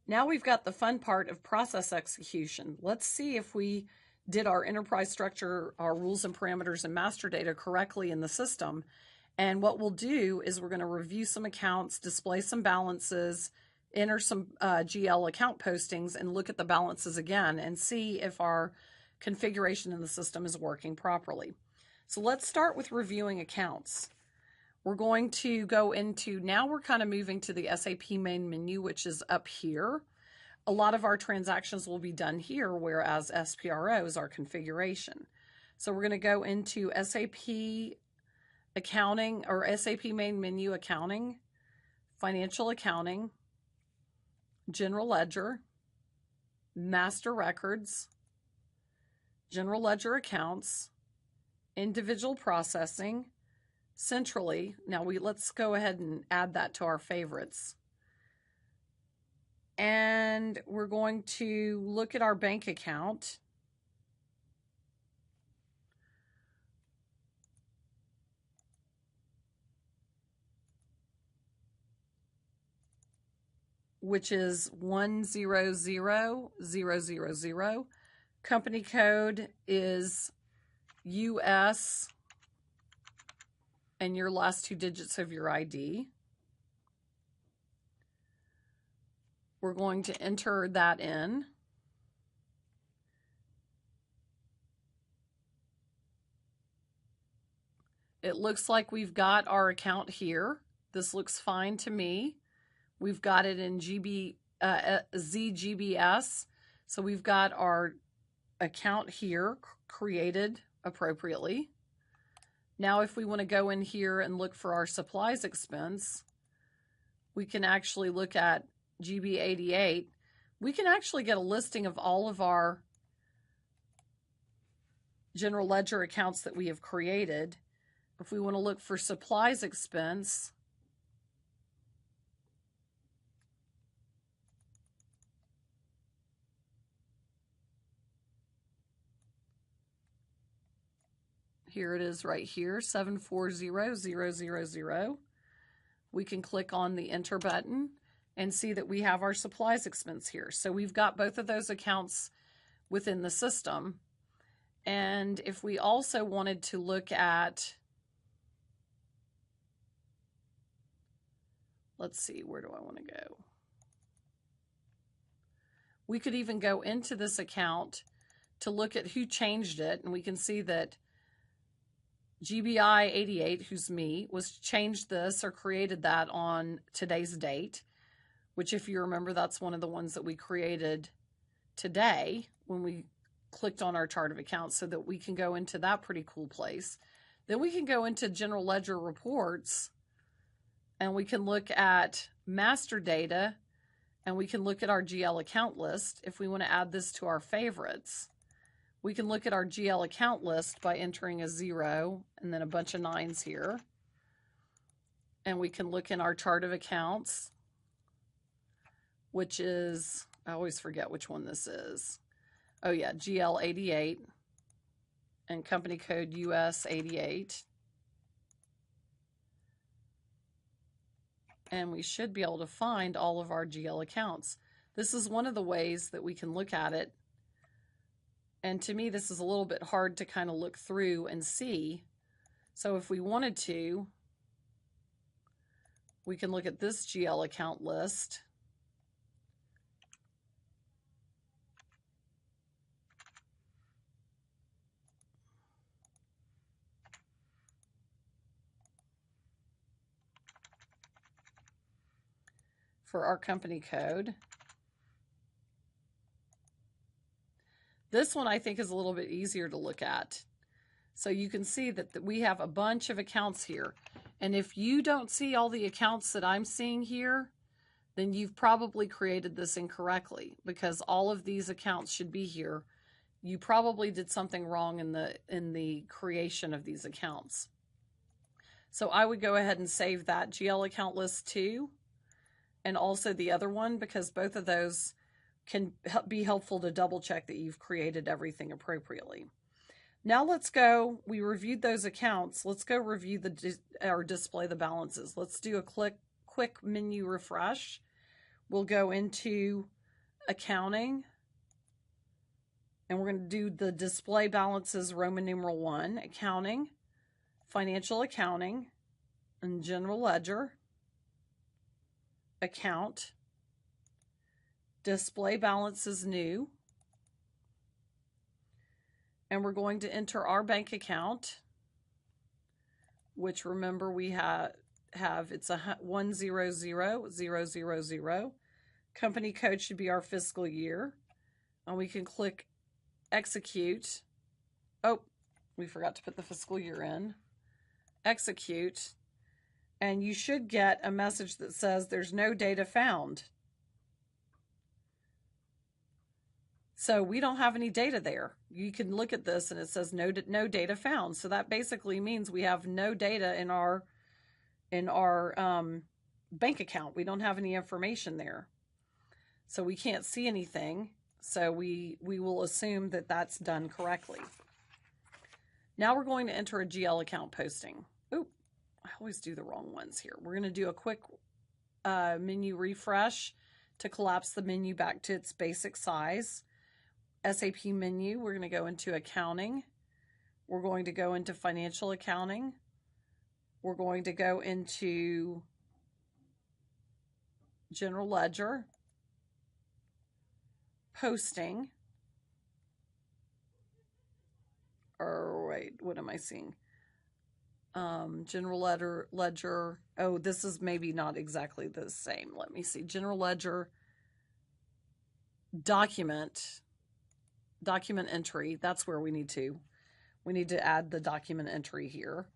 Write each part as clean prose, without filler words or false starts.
Now we've got the fun part of process execution. Let's see if we did our enterprise structure, our rules and parameters and master data correctly in the system. And what we'll do is we're going to review some accounts, display some balances, enter some GL account postings, and look at the balances again and see if our configuration in the system is working properly. So let's start with reviewing accounts. We're going to go into, now we're kind of moving to the SAP main menu, which is up here. A lot of our transactions will be done here, whereas SPRO is our configuration. So we're going to go into SAP accounting or SAP main menu accounting, financial accounting, general ledger, master records, general ledger accounts, individual processing, centrally. Now let's go ahead and add that to our favorites. And we're going to look at our bank account. Which is 100000. Company code is US and your last 2 digits of your ID. We're going to enter that in. It looks like we've got our account here. This looks fine to me. We've got it in ZGBS. So we've got our account here created appropriately. Now, if we want to go in here and look for our supplies expense, we can actually look at GB88. We can actually get a listing of all of our general ledger accounts that we have created. If we want to look for supplies expense, here it is right here, 740000. We can click on the enter button and see that we have our supplies expense here. So we've got both of those accounts within the system. And if we also wanted to look at, let's see, where do I want to go? We could even go into this account to look at who changed it, and we can see that GBI88, who's me, was changed this or created that on today's date, which if you remember, that's one of the ones that we created today when we clicked on our chart of accounts, so that we can go into that pretty cool place. Then we can go into general ledger reports and we can look at master data and we can look at our GL account list. If we want to add this to our favorites, we can look at our GL account list by entering a 0 and then a bunch of 9s here. And we can look in our chart of accounts, which is, I always forget which one this is. Oh yeah, GL88 and company code US88. And we should be able to find all of our GL accounts. This is one of the ways that we can look at it. And to me, this is a little bit hard to kind of look through and see. So if we wanted to, we can look at this GL account list. For our company code. This one I think is a little bit easier to look at. So you can see that we have a bunch of accounts here. And if you don't see all the accounts that I'm seeing here, then you've probably created this incorrectly, because all of these accounts should be here. You probably did something wrong in the creation of these accounts. So I would go ahead and save that GL account list too, and also the other one, because both of those can be helpful to double check that you've created everything appropriately. Now let's go, we reviewed those accounts. Let's go review or display the balances. Let's do a quick menu refresh. We'll go into accounting, and we're going to do the display balances Roman numeral 1, accounting, financial accounting, and general ledger, account, display balances new, and we're going to enter our bank account, which remember we have it's a 100000. Company code should be our fiscal year, and we can click execute. Oh, we forgot to put the fiscal year in. Execute, and you should get a message that says there's no data found. So we don't have any data there. You can look at this and it says no data found. So that basically means we have no data in our bank account. We don't have any information there. So we can't see anything. So we will assume that that's done correctly. Now we're going to enter a GL account posting. Oop, I always do the wrong ones here. We're going to do a quick menu refresh to collapse the menu back to its basic size. SAP menu, we're going to go into accounting. We're going to go into financial accounting. We're going to go into general ledger, posting, or wait, what am I seeing? General ledger. Oh, this is maybe not exactly the same. Let me see. General ledger, document entry. That's where we need to add the document entry here.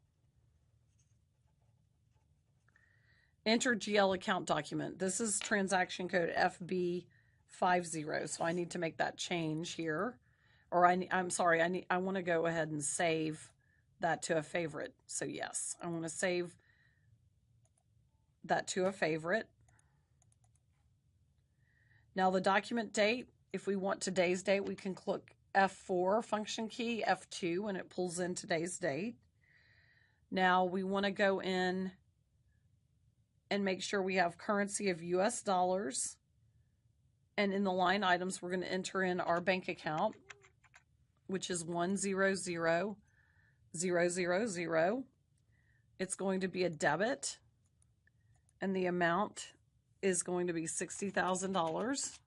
Enter GL account document. This is transaction code FB50. So I need to make that change here. Or I'm sorry, I want to go ahead and save that to a favorite. So yes, I want to save that to a favorite. Now the document date, if we want today's date, we can click F4 function key, F2, and it pulls in today's date. Now we want to go in and make sure we have currency of US dollars. And in the line items, we're going to enter in our bank account, which is 100000. It's going to be a debit, and the amount is going to be $60,000.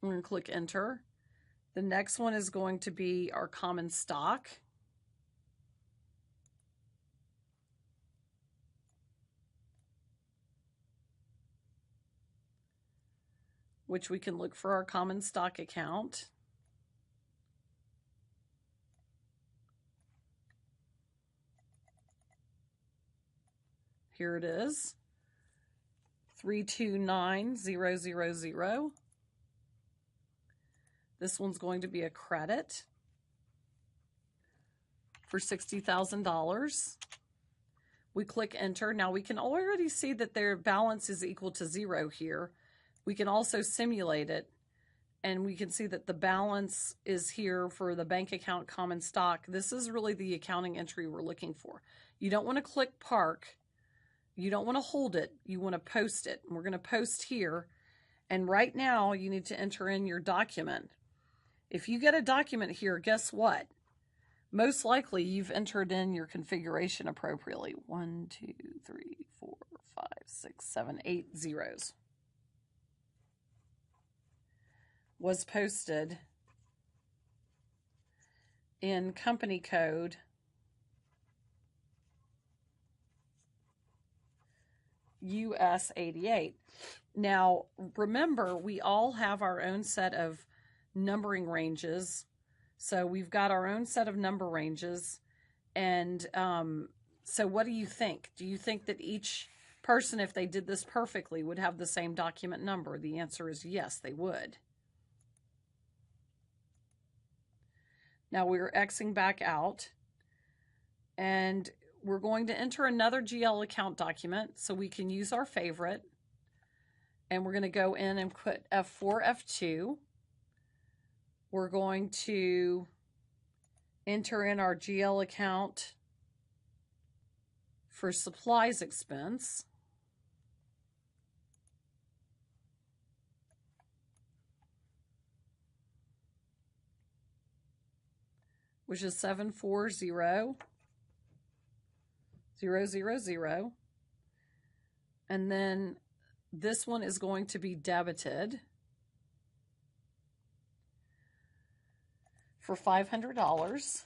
I'm going to click enter. The next one is going to be our common stock. Which we can look for our common stock account. Here it is, 329000. This one's going to be a credit for $60,000. We click enter. Now we can already see that their balance is equal to 0 here. We can also simulate it, and we can see that the balance is here for the bank account common stock. This is really the accounting entry we're looking for. You don't want to click park. You don't want to hold it. You want to post it. We're going to post here. And right now, you need to enter in your document. If you get a document here, guess what? Most likely, you've entered in your configuration appropriately. 1, 2, 3, 4, 5, 6, 7, 8 zeros. Was posted in company code US 88. Now, remember, we all have our own set of numbering ranges. So we've got our own set of number ranges. And so what do you think? Do you think that each person, if they did this perfectly, would have the same document number? The answer is yes, they would. Now we're Xing back out, and we're going to enter another GL account document so we can use our favorite. And we're going to go in and put F4, F2. We're going to enter in our GL account for supplies expense. which is 740,000. And then this one is going to be debited for $500.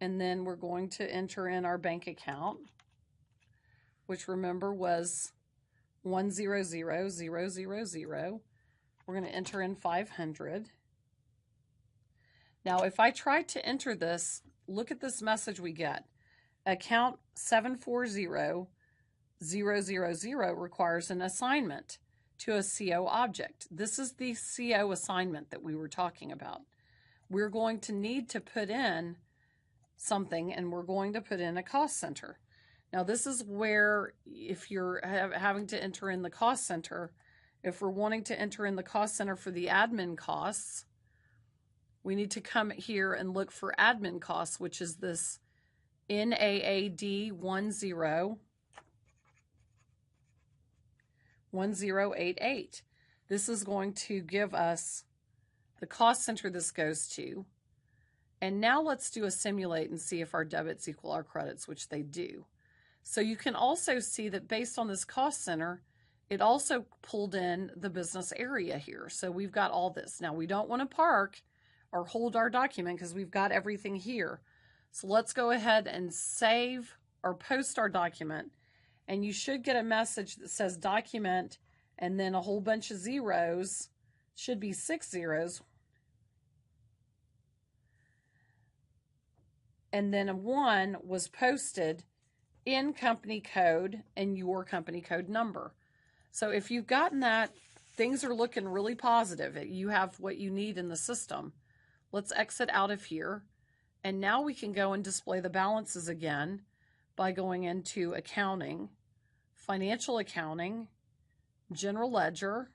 And then we're going to enter in our bank account, which remember was 100,000. We're going to enter in 500. Now, if I try to enter this, look at this message we get. Account 740,000 requires an assignment to a CO object. This is the CO assignment that we were talking about. We're going to need to put in something, and we're going to put in a cost center. Now, this is where if you're having to enter in the cost center, if we're wanting to enter in the cost center for the admin costs, we need to come here and look for admin costs, which is this NAAD 1088. This is going to give us the cost center this goes to. And now let's do a simulate and see if our debits equal our credits, which they do. So you can also see that based on this cost center, it also pulled in the business area here. So we've got all this. Now we don't want to park or hold our document because we've got everything here. So let's go ahead and save or post our document. And you should get a message that says document and then a whole bunch of zeros. Should be 6 zeros. And then a 1 was posted in company code and your company code number. So if you've gotten that, things are looking really positive. You have what you need in the system. Let's exit out of here. And now we can go and display the balances again by going into accounting, financial accounting, general ledger,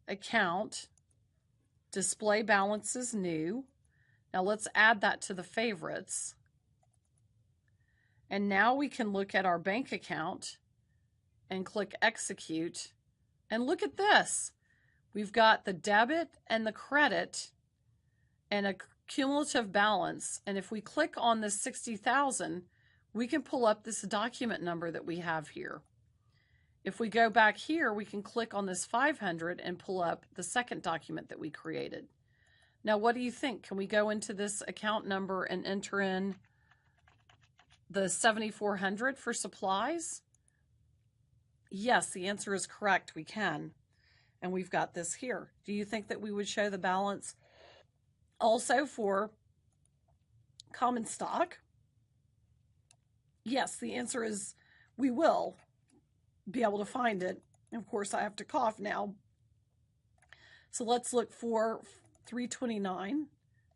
account, display balances new. Now let's add that to the favorites. And now we can look at our bank account and click execute. And look at this. We've got the debit and the credit and a cumulative balance. And if we click on this 60,000, we can pull up this document number that we have here. If we go back here, we can click on this 500 and pull up the second document that we created. Now, what do you think? Can we go into this account number and enter in the 7,400 for supplies? Yes, the answer is correct. We can. And we've got this here. Do you think that we would show the balance also for common stock? Yes, the answer is we will be able to find it. Of course, I have to cough now. So let's look for 329.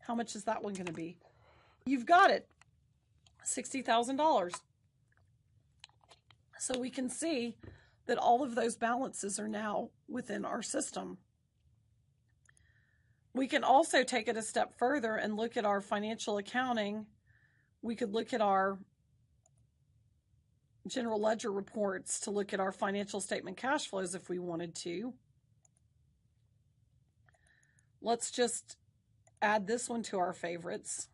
How much is that one going to be? You've got it. $60,000. So we can see that all of those balances are now within our system. We can also take it a step further and look at our financial accounting. We could look at our general ledger reports to look at our financial statement cash flows if we wanted to. Let's just add this one to our favorites.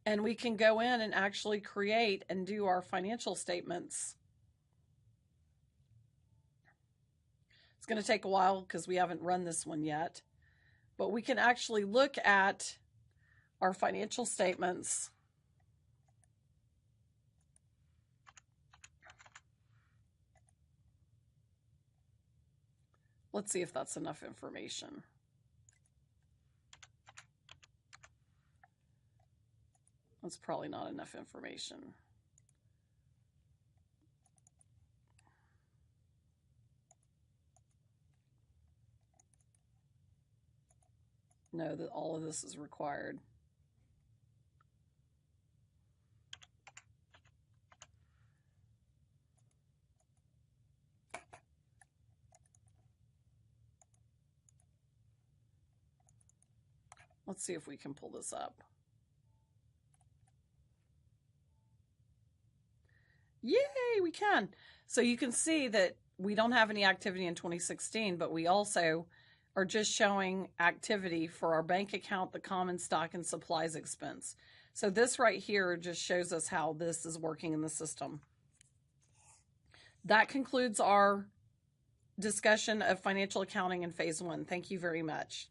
And we can go in and actually create and do our financial statements. It's going to take a while because we haven't run this one yet. But we can actually look at our financial statements. Let's see if that's enough information. That's probably not enough information. No, that all of this is required. Let's see if we can pull this up. Yay, we can. So you can see that we don't have any activity in 2016, but we also are just showing activity for our bank account, the common stock, and supplies expense. So this right here just shows us how this is working in the system. That concludes our discussion of financial accounting in phase 1. Thank you very much.